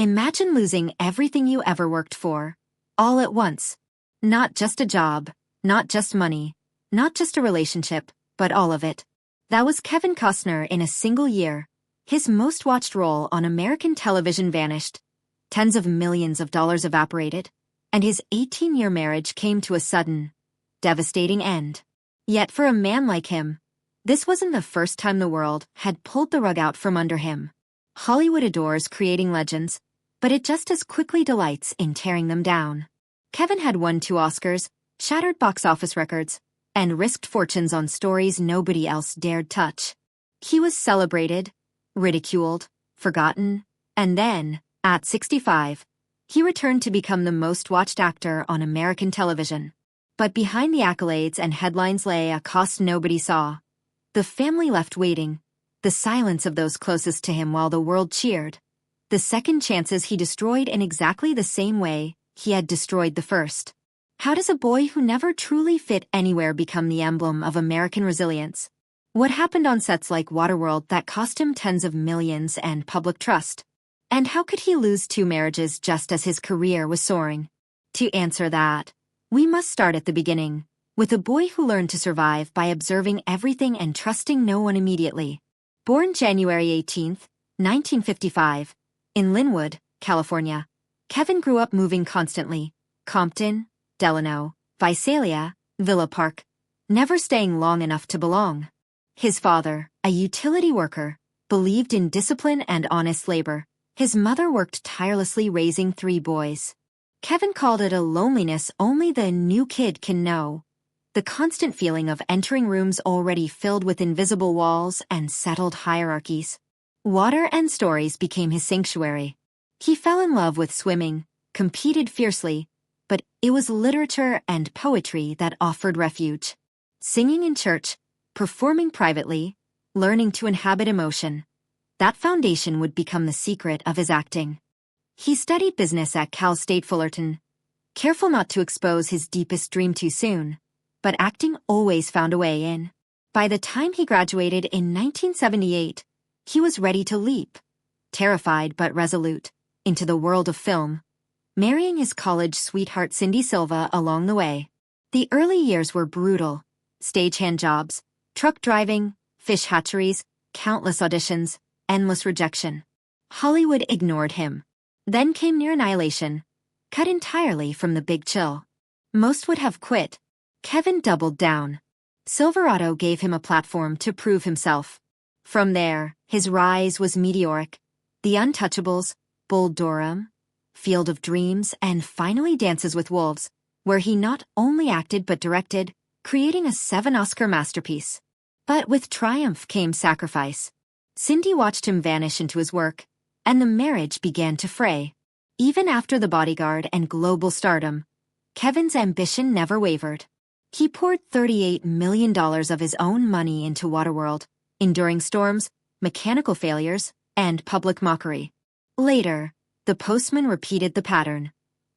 Imagine losing everything you ever worked for, all at once. Not just a job, not just money, not just a relationship, but all of it. That was Kevin Costner in a single year. His most watched role on American television vanished. Tens of millions of dollars evaporated, and his 18-year marriage came to a sudden, devastating end. Yet for a man like him, this wasn't the first time the world had pulled the rug out from under him. Hollywood adores creating legends, but it just as quickly delights in tearing them down. Kevin had won 2 Oscars, shattered box office records, and risked fortunes on stories nobody else dared touch. He was celebrated, ridiculed, forgotten, and then, at 65, he returned to become the most-watched actor on American television. But behind the accolades and headlines lay a cost nobody saw. The family left waiting, the silence of those closest to him while the world cheered, the second chances he destroyed in exactly the same way he had destroyed the first. How does a boy who never truly fit anywhere become the emblem of American resilience? What happened on sets like Waterworld that cost him tens of millions and public trust? And how could he lose 2 marriages just as his career was soaring? To answer that, we must start at the beginning, with a boy who learned to survive by observing everything and trusting no one immediately. Born January 18, 1955, in Linwood, California, Kevin grew up moving constantly: Compton, Delano, Visalia, Villa Park, never staying long enough to belong. His father, a utility worker, believed in discipline and honest labor. His mother worked tirelessly raising 3 boys. Kevin called it a loneliness only the new kid can know. The constant feeling of entering rooms already filled with invisible walls and settled hierarchies. Water and stories became his sanctuary. He fell in love with swimming, competed fiercely, but it was literature and poetry that offered refuge. Singing in church, performing privately, learning to inhabit emotion. That foundation would become the secret of his acting. He studied business at Cal State Fullerton, careful not to expose his deepest dream too soon, but acting always found a way in. By the time he graduated in 1978, he was ready to leap, terrified but resolute, into the world of film, marrying his college sweetheart Cindy Silva along the way. The early years were brutal: stagehand jobs, truck driving, fish hatcheries, countless auditions, endless rejection. Hollywood ignored him. Then came near annihilation, cut entirely from the big chill. Most would have quit. Kevin doubled down. Silverado gave him a platform to prove himself. From there, his rise was meteoric. The Untouchables, Bull Durham, Field of Dreams, and finally Dances with Wolves, where he not only acted but directed, creating a 7-Oscar masterpiece. But with triumph came sacrifice. Cindy watched him vanish into his work, and the marriage began to fray. Even after The Bodyguard and global stardom, Kevin's ambition never wavered. He poured $38 million of his own money into Waterworld, enduring storms, mechanical failures, and public mockery. Later, The Postman repeated the pattern: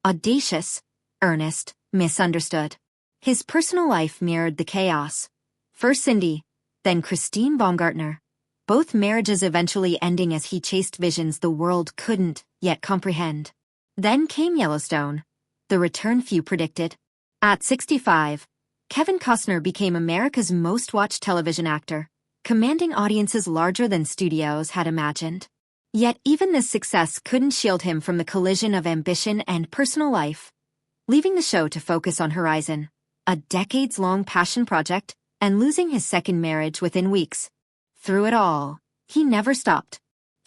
audacious, earnest, misunderstood. His personal life mirrored the chaos. First Cindy, then Christine Baumgartner. Both marriages eventually ending as he chased visions the world couldn't yet comprehend. Then came Yellowstone, the return few predicted. At 65, Kevin Costner became America's most-watched television actor, commanding audiences larger than studios had imagined. Yet even this success couldn't shield him from the collision of ambition and personal life, leaving the show to focus on Horizon, a decades-long passion project, and losing his second marriage within weeks. Through it all, he never stopped.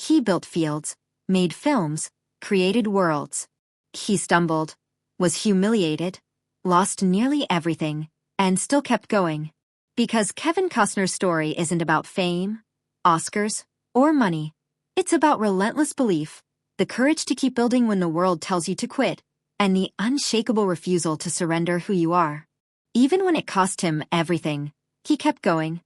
He built fields, made films, created worlds. He stumbled, was humiliated, lost nearly everything, and still kept going. Because Kevin Costner's story isn't about fame, Oscars, or money. It's about relentless belief, the courage to keep building when the world tells you to quit, and the unshakable refusal to surrender who you are. Even when it cost him everything, he kept going.